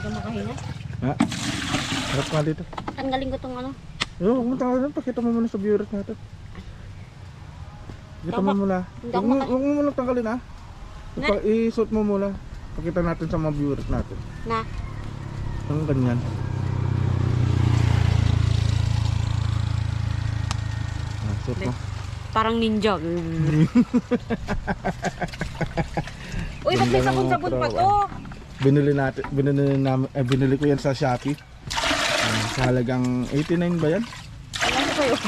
ka makahinga. Ha? Harap ka dito. Tanggalin ko tong ano. Yo, huwag mo tanggalin. Pakita mo muna sa viewers natin. Pakita mo muna. Huwag mo muna tanggalin ha. I-suot mo muna. Pakita natin sa mga viewers natin. Na? Ang ganyan. Suot mo. Parang ninja. Uy, ba't may sabon-sabon pa to? Binili ko yan sa Shopee. Sa halagang 89 ba yan? Alam ko yun.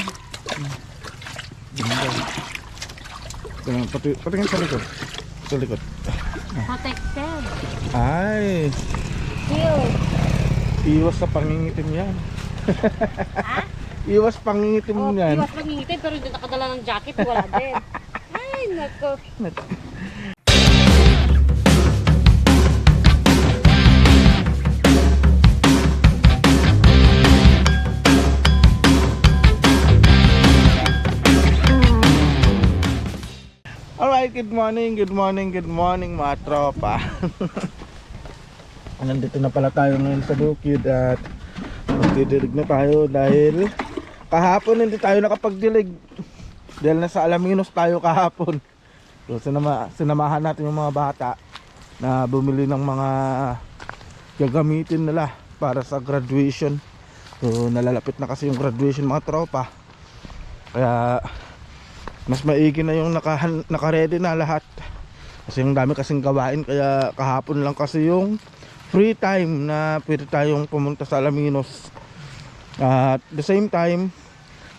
Patingin sa likod. Sa likod. Protected. Ay, Ew. iwas sa pangingitim yan. Ha? Iwas pangingitim Oh, yan. iwas nangingitin pero hindi nakadala ng jacket. Wala din. Ay, nako. Alright, good morning mga tropa. Nandito na pala tayo ngayon sa bukid at magdidilig na tayo dahil kahapon hindi tayo nakapagdilig dahil nasa Alaminos tayo kahapon. So sinamahan natin yung mga bata na bumili ng mga gagamitin nila para sa graduation. So nalalapit na kasi yung graduation mga tropa, kaya mas maigi na yung naka-ready na lahat kasi yung dami kasing gawain. Kaya kahapon lang kasi yung free time na pwede tayong pumunta sa Alaminos. At the same time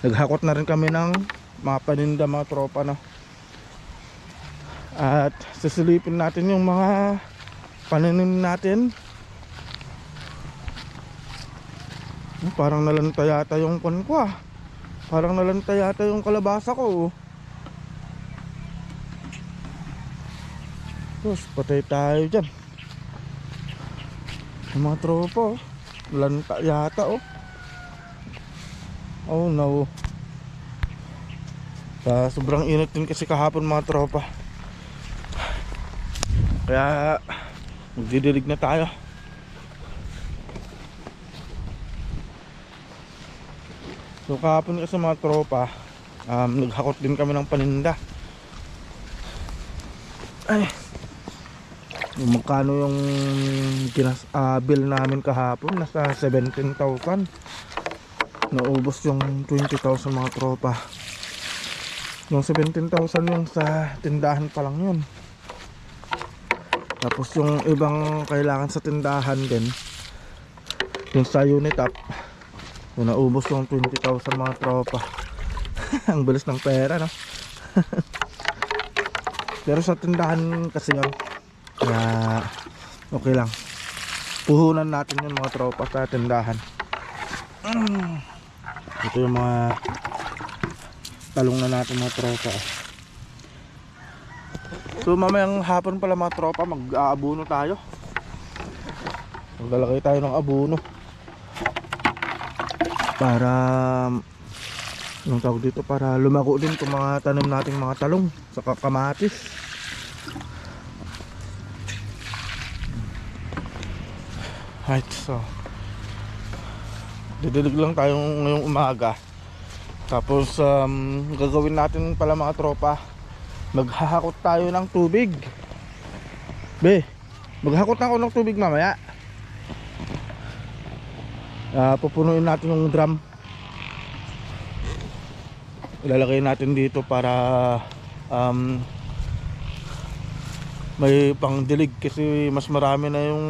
naghakot na rin kami ng mga paninda mga tropa na. At sisilipin natin yung mga pananim natin. Parang nalanta yata yung pan ko ah. Parang nalanta yata yung kalabasa ko. Tapos patay tayo dyan. Yung mga tropa oh, lanta yata oh. Oh no. Sobrang init din kasi kahapon mga tropa, kaya magdidilig na tayo. So kahapon kasi mga tropa, naghakot din kami ng paninda. Ay, magkano yung bill namin kahapon? Nasa 17,000. Naubos yung 20,000 mga tropa. Yung 17,000 yung sa tindahan pa lang yun. Tapos yung ibang kailangan sa tindahan din, yung sa unit up, yung naubos yung 20,000 mga tropa. Ang bilis ng pera no. Pero sa tindahan kasi yun, kaya okay lang. Puhunan natin yung mga tropa sa tindahan. Ito yung mga talong na natin mga tropa. So mamayang hapon pala mga tropa, mag-aabuno tayo. Maglalagay tayo ng abuno para yung tawag dito, para lumago din itong mga tanim nating mga talong sa kamatis. Right, so didilig lang tayo ngayong umaga. Tapos gagawin natin pala mga tropa, maghahakot tayo ng tubig. Be, maghahakot na ako ng tubig mamaya. Pupunuin natin yung drum, ilalagay natin dito para may pangdilig kasi mas marami na yung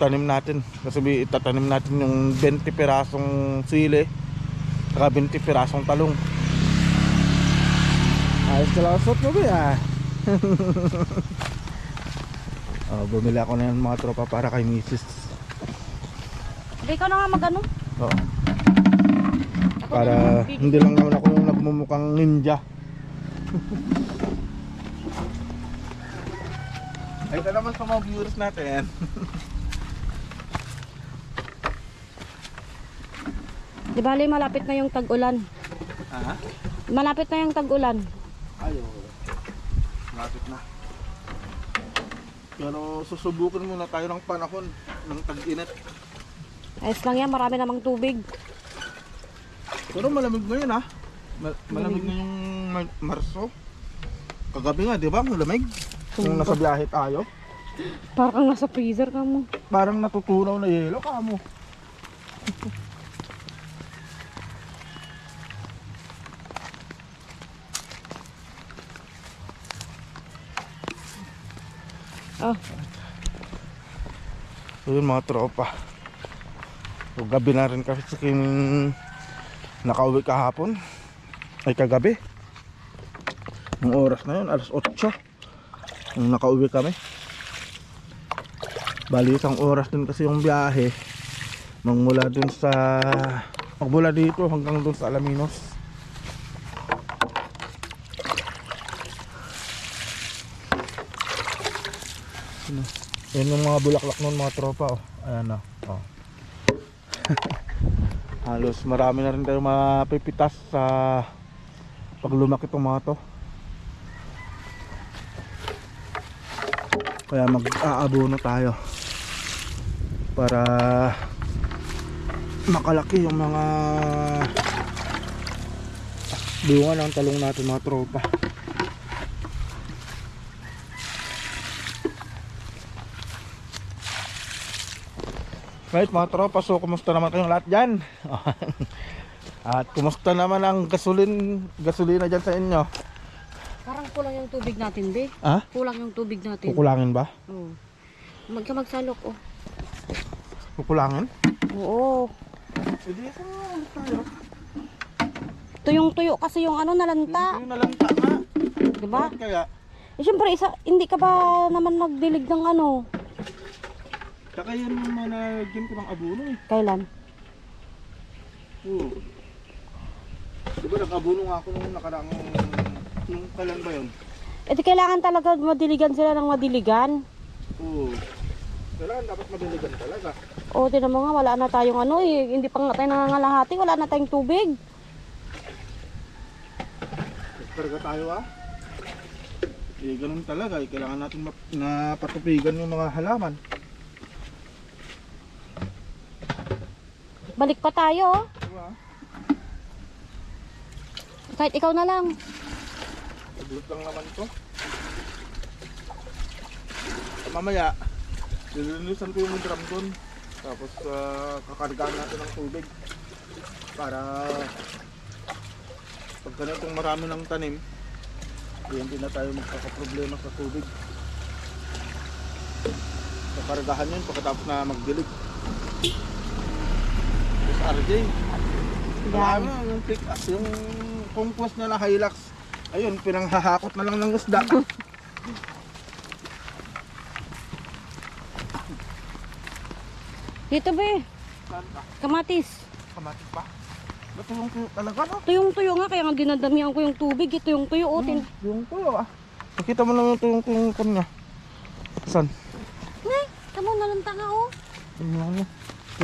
tanim natin. Kasi itatanim natin yung 20 pirasong sili saka 20 pirasong talong. Ayos ka lang asot mo ba bumili ako na yan mga tropa para kay misis. Hindi ka na nga magano. Oo. Para hindi lang naman ako yung nagmumukhang ninja. Ay, ito naman sa mga viewers natin. Di bali malapit na yung tag-ulan. Ha? Malapit na yung tag-ulan. Ayo. Malapit na. Pero susubukin muna tayo ng panahon. ng tag-init. Ayos lang yan, marami namang tubig. Pero malamig ngayon ha. Malamig na yung Marso. Kagabi nga, di ba? Malamig. Kung nasa biyahe tayo. Parang nasa freezer ka mo. Parang natutunaw na yelo ka mo. Ah, So yun mga tropa. So gabi na rin kasi nakauwi kahapon. Ay kagabi. Ang oras na yun, alas 8. Nung nakauwi kami. Bali isang oras din kasi yung biyahe. Magmula dito hanggang dun sa Alaminos. Yan yung mga bulaklak nun mga tropa oh. Ayan na oh. Halos marami na rin tayo mapipitas sa paglumaki itong mga to. Kaya mag-aabono tayo para makalaki yung mga bunga ng talong natin mga tropa. Right mga tropa, so kumusta naman kayong lahat dyan? At kumusta naman ang gasolina dyan sa inyo? parang kulang yung tubig natin, be. Ha? Kulang yung tubig natin. Kukulangin ba? Oo. Magsalok, oh. Kukulangin? Oo. Hindi ko tayo. Tuyong-tuyo kasi yung ano, nalanta. Yung nalanta nga. Diba? Bakit kaya? Eh, syempre, hindi ka ba naman nagdilig ng ano? Saka yun yung managyan ko ng abono eh. Kailan? Oo. Diba nag-abono nga ako nung nakaraang... Nung kailan ba yun? Eh, di kailangan talaga madiligan sila ng madiligan. Oo. Kailangan dapat madiligan talaga. O, tinan mo nga, wala na tayong ano eh. Hindi pa nga tayo nangangalahati, wala na tayong tubig. Karga tayo ah. Eh ganun talaga eh. Kailangan natin na patupigan yung mga halaman. Balik pa tayo, oh. Diba? Kahit ikaw na lang. Naglot lang naman ito. Mamaya, nilinisan ko yung drum doon. Tapos kakargaan natin ng tubig. Para pag ganitong marami ng tanim, hindi na tayo magkakaproblema sa tubig. Kakargahan yun pagkatapos na magdilig. Tapos RJ, marami yung conquest niya na Hilux. Ayun, pinanghahakot na lang ng isda. Dito, be. Saan ka? Kamatis. Kamatis pa? Ba't yung talaga no? Tuyong-tuyo nga, kaya nga dinadamihan ko yung tubig. Ito yung tuyo, oh. Yung tuyo ah. Nakita mo lang yung tuyong kanya. Saan? Ngay, kamo nalanta nga, oh.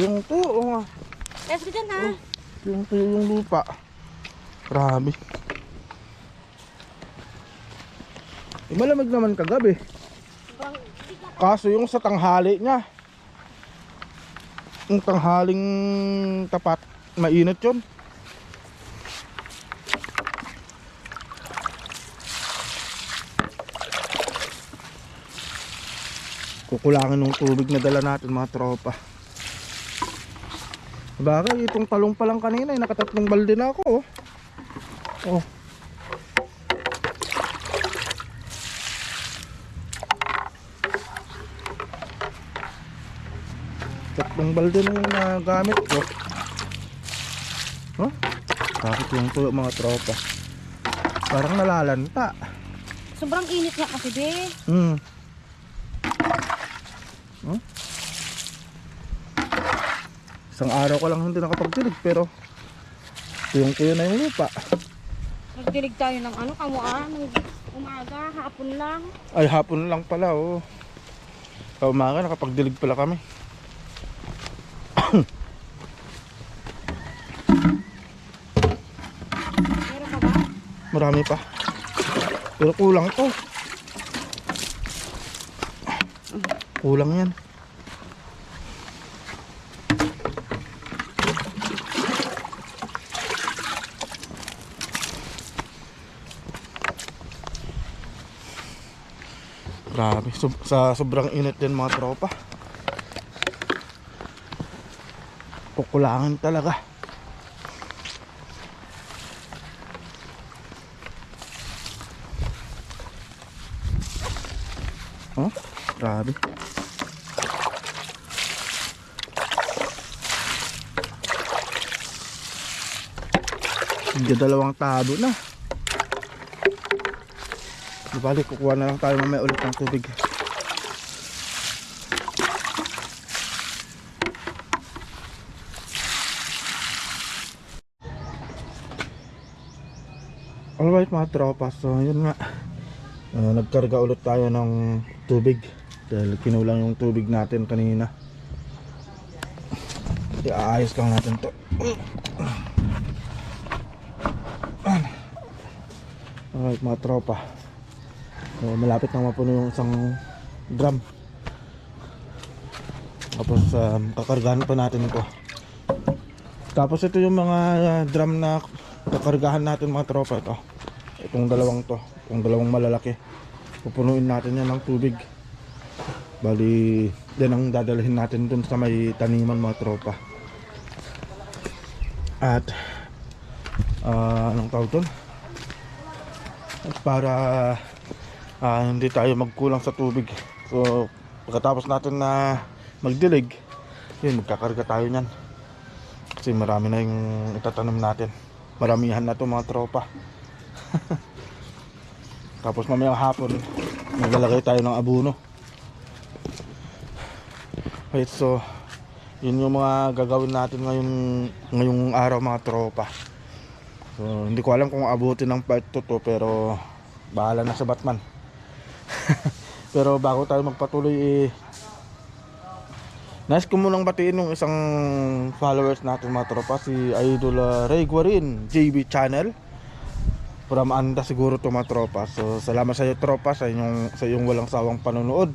Yung tuyo nga. Let's go dyan, ha. Yung tuyo yung lupa. Grabe. Eh, malamig naman kagabi. Kaso yung sa tanghali niya. Yung tanghaling tapat, mainit yun. Kukulangin ng tubig na dala natin mga tropa. Bagay, itong talong pa lang kanina, nakatatlong balde na ako. Oh. Tatlong balde na yung nagamit ko. Huh? Bakit yung tuyo mga tropa? Parang nalalanta. Sobrang init nga kasi, be. Hmm. Huh? Isang araw ko lang hindi nakapagdilig pero tuyong-tuyo na yung lupa. Nagdilig tayo ng ano, kamuan, ng umaga, hapon lang. Ay hapon lang pala oh. Sa umaga nakapagdilig pala kami. Meron pa ba? Marami pa. Pero kulang to. Kulang yan. Grabe, sa sobrang init din mga tropa. Kukulangan talaga. Oh, grabe. Hindi, dalawang tabo na. Di bali, kukuha na lang tayo mamaya ulit ng tubig. Alright mga tropa, so yun nga, nagkarga ulit tayo ng tubig dahil kinulang yung tubig natin kanina. Iaayos lang natin to. Alright mga tropa, so, malapit na mapuno yung isang drum. Tapos kakargahan pa natin ito. Tapos ito yung mga drum na kakargahan natin mga tropa. Itong dalawang to, itong dalawang malalaki, pupunuin natin yan ng tubig. Bali yan ang dadalhin natin dun sa may taniman mga tropa. At anong tawag dun, para hindi tayo magkulang sa tubig. So pagkatapos natin na magdilig, yun, magkakarga tayo nyan kasi marami na yung itatanim natin. Maramihan na to mga tropa. Tapos mamayang hapon maglalagay tayo ng abono. Right, so yun yung mga gagawin natin ngayong araw mga tropa. So hindi ko alam kung abutin ng part 2 to, pero bahala na sa Batman. Pero bago tayo magpatuloy, nice ko munang batiin yung isang followers natin mga tropa, si Idol Ray Guarin JB Channel from Anda siguro to mga tropa. So salamat sa iyo tropa, sa iyong walang sawang panonood.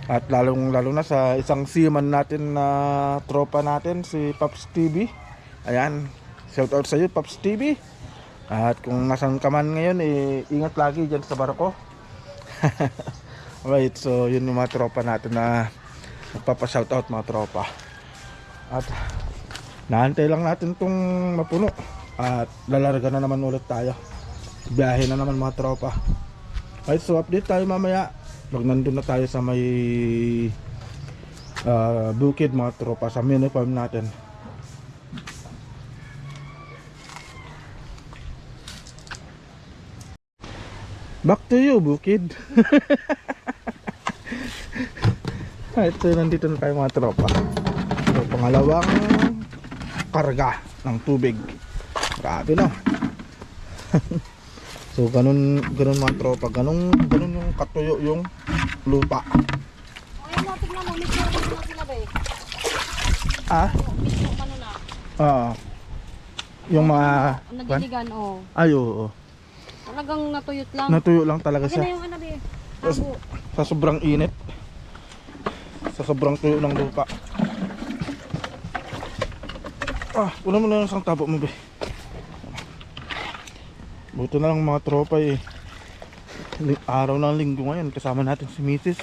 At lalo na sa isang seaman natin na tropa natin, si Pops TV. Ayan, shout out sa iyo Pops TV. At kung nasan ka man ngayon, ingat lagi dyan sa barko. Alright, so yun yung mga tropa natin na magpapa-shoutout mga tropa. At naantay lang natin itong mapuno at lalarga na naman ulit tayo. Biyahe na naman mga tropa. Alright, so update tayo mamaya pag nandun na tayo sa may bukid mga tropa, sa mini farm natin. Back to you bukid. Alright, so nandito na tayo mga tropa. So pangalawang karga ng tubig. Grabe no. So ganun mga tropa, ganun yung katuyo yung lupa. Ayun mo, tignan mo, may sure na sila ba eh. Ah? Mismo, ano na. Yung mga Nagdiligan, oh. ay oo. Talagang natuyot lang. Natuyo lang talaga Kasi na siya. yung ano eh, tabo. Sa sobrang init, sa sobrang tuyo ng lupa. Una mo na yung isang tabo mo be. Buto na lang mga tropa eh, araw ng linggo ngayon, kasama natin si Mrs.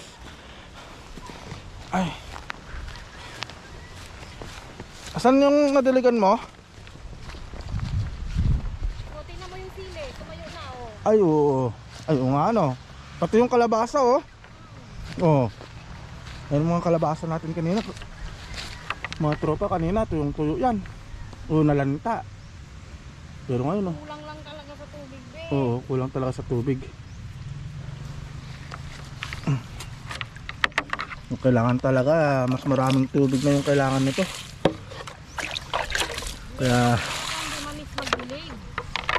Ay, asan yung nadiligan mo? O, tingnan mo yung sili, tumayo na oh. Ay oo, ay oo nga ano, pati yung kalabasa oh. Oh, ayun mga kalabasa natin kanina mga tropa, kanina tuyo yan. Oo, nalanta. Pero ngayon oh, Kulang lang talaga sa tubig, be. oo, kulang talaga sa tubig. Kailangan talaga mas maraming tubig na yung kailangan nito. Kaya Hindi mamis magdilig.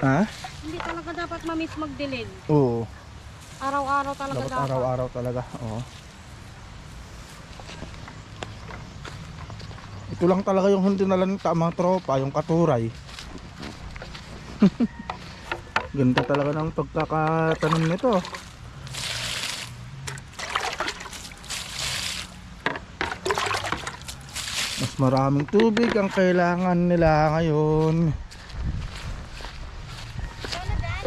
ha? Hindi talaga dapat mamis magdilig. Oo, Araw-araw talaga dapat dapat. araw-araw talaga. Oo. Ito lang talaga yung hindi nalanta mga tropa, yung katuray. Ganda talaga ng pagkakatanim nito. Mas maraming tubig ang kailangan nila ngayon. Ikaw na dyan?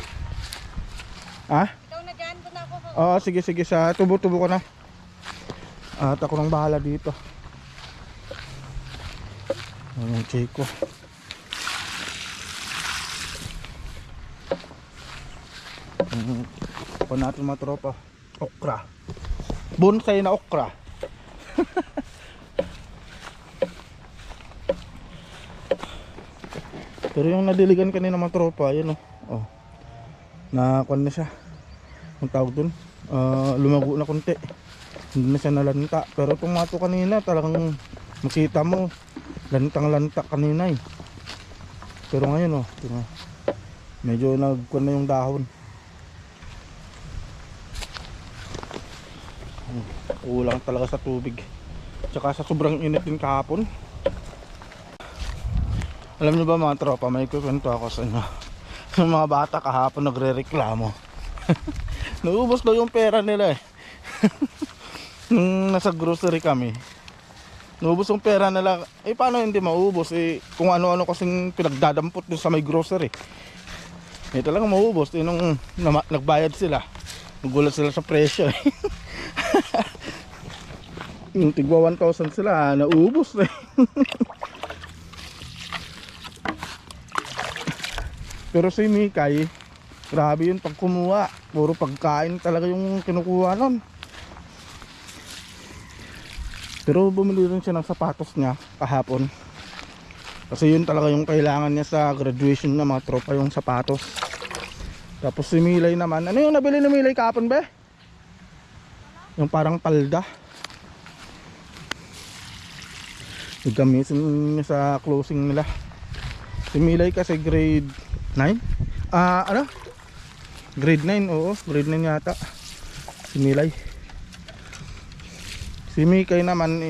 Ah? Ikaw na dyan? Doon ako Oo, sige sige, sa tubo-tubo ko na. At ako nang bahala dito. Ang Chico. Pa natin mga tropa. Okra. Bonsai na okra. Pero yung nadiligan kanina mga tropa, yun oh. Nakakuan na siya. Ang tawag dun, lumago na konti. Hindi na siya nalanta. Pero itong mato kanina talagang makita mo lantang lanta kanina eh. Pero ngayon medyo nagkuan na yung dahon. Kulang talaga sa tubig. Tsaka sa sobrang init din kahapon. Alam nyo ba mga tropa, may kukwento ako sa inyo. Yung mga bata kahapon nagre-reklamo. Naubos daw yung pera nila eh. Nung nasa grocery kami, naubos yung pera nila. Eh paano hindi maubos eh, kung ano-ano kasing pinagdadampot dun sa may grocery. Eh talagang maubos eh, nung nagbayad sila, nagulat sila sa presyo eh. Yung tigwa 1,000 sila, naubos eh. Pero si Mikay, grabe yun pag kumuha. Puro pagkain talaga yung kinukuha nun. Pero bumili rin siya ng sapatos niya kahapon. Kasi yun talaga yung kailangan niya sa graduation na mga tropa, yung sapatos. Tapos si Milay naman, ano yung nabili ni Milay kahapon be? Yung parang palda. Gamitin niya sa closing nila. Si Milay kasi grade 9? Grade 9, oo, grade 9 yata. Si Milay. Si Mikay naman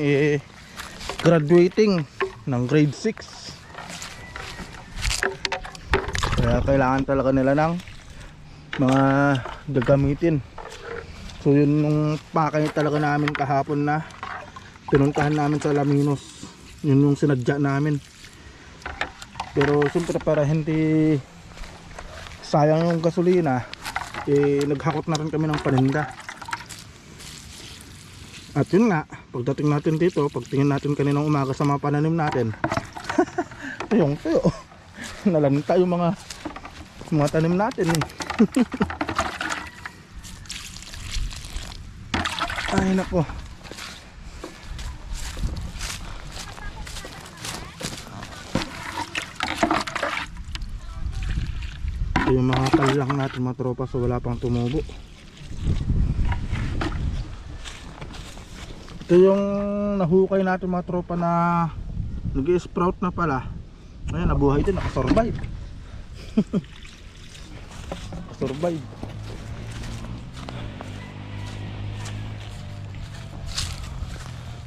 graduating ng grade 6. Kaya kailangan talaga nila ng mga gagamitin. So yun yung pakay talaga namin kahapon na pinuntahan namin sa Alaminos. Yun yung sinadya namin. Pero siyempre para hindi sayang yung gasolina, naghakot na rin kami ng paninda. At yun nga, pagdating natin dito, pagtingin natin kaninang umaga sa mga pananim natin, yung tuyo, nalanta yung mga tanim natin eh. Ay nako. Ito yung mga palang natin mga tropa, so wala pang tumubo. Ito yung nahukay natin mga tropa na nag-sprout na pala. Ayan, nabuhay din, nakasurvive. Nakasurvive.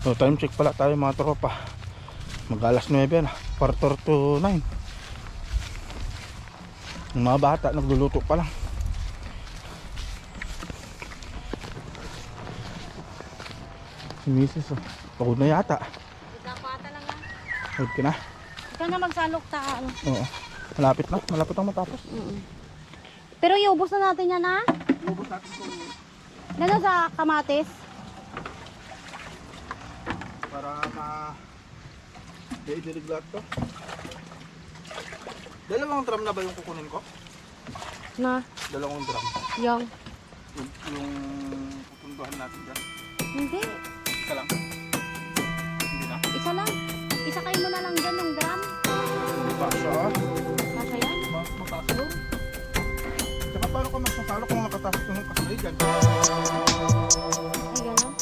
So time check pala tayo mga tropa. Mag-alas 9 na, 8:45. Yung mga bata nagluluto pa lang. Si Mrs. pagod na yata. Kapata lang ha. Pagod ka na? Ikaw na magsalok ta. Oo. Malapit ang matapos. Pero iubos na natin yan ha. Ubus natin kung Gano'n sa kamatis. para daidilig lahat to. Dalawang drum na ba yung kukunin ko? Na, Dalawang drum. yung. Yung pupunduhan natin dyan. Hindi. Isa lang. Hindi na. Isa lang. Isakay mo na lang dyan yung drum. Hindi pa siya. Kasha yan. Mataas yun. Tsaka paano ka magsasalo kung nakataas yung kasabay dyan? Ay, gano'n.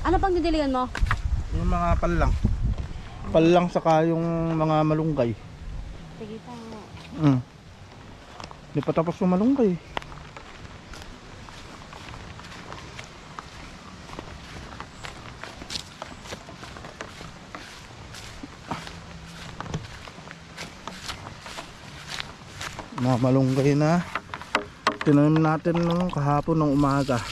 Ano pang didilihan mo? Yung mga palang. Palang saka yung mga malunggay. Sige pa. Hindi pa tapos yung malunggay. Mga malunggay na tinanim natin nung kahapon ng umaga.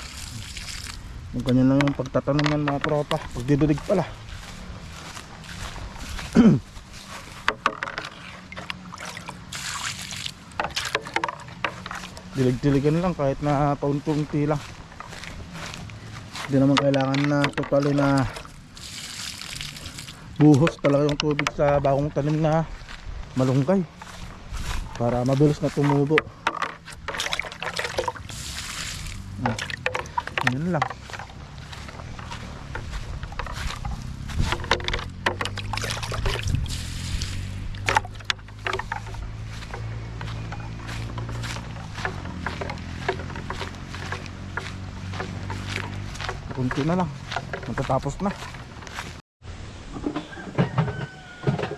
Yung ganyan lang yung pagtatanim ng mga tropa. Pagdidilig pala. Dilig-diligan lang kahit na paunti-unti lang. Hindi naman kailangan na totally na buhos talaga yung tubig sa bagong tanim na malunggay para mabilis na tumubo. Yun lang. Kunti na lang, matatapos na.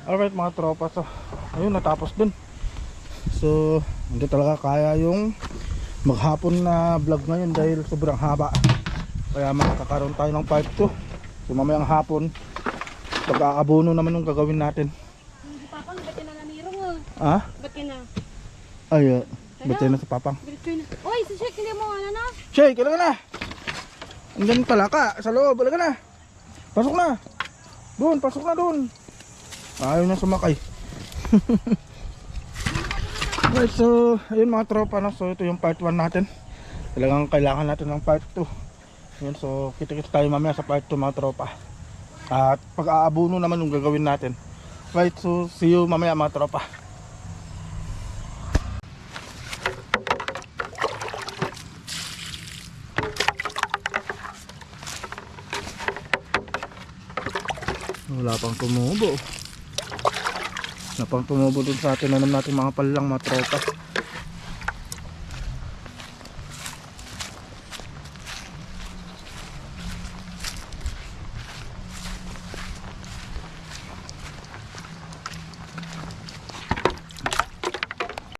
Alright mga tropa, so ayun, natapos din. So hindi talaga kaya yung maghapon na vlog ngayon dahil sobrang haba. Kaya makakaroon tayo ng part 2. So mamayang hapon pag-aabono naman yung gagawin natin. Hindi papang, ba't ka na namirong? Ah? Ba't ka na? Ay, ba't na sa papang? Bilis ko na. Uy, si Shek, hindi mo ano na? Shay, kailan ka na? Andyan pala ka, sa loob, wala ka na. Pasok na. Doon, pasok na doon. Ayaw na sumakay. Right, so ayun mga tropa, no? So ito yung part 1 natin. Talagang kailangan natin ng part 2. Yun, so kita-kita tayo mamaya sa part 2 mga tropa. At pag-aabuno naman yung gagawin natin. Right, so see you mamaya mga tropa. Wala pang tumubo. Wala pang tumubo dun sa atin naman natin mga palang mga tropa.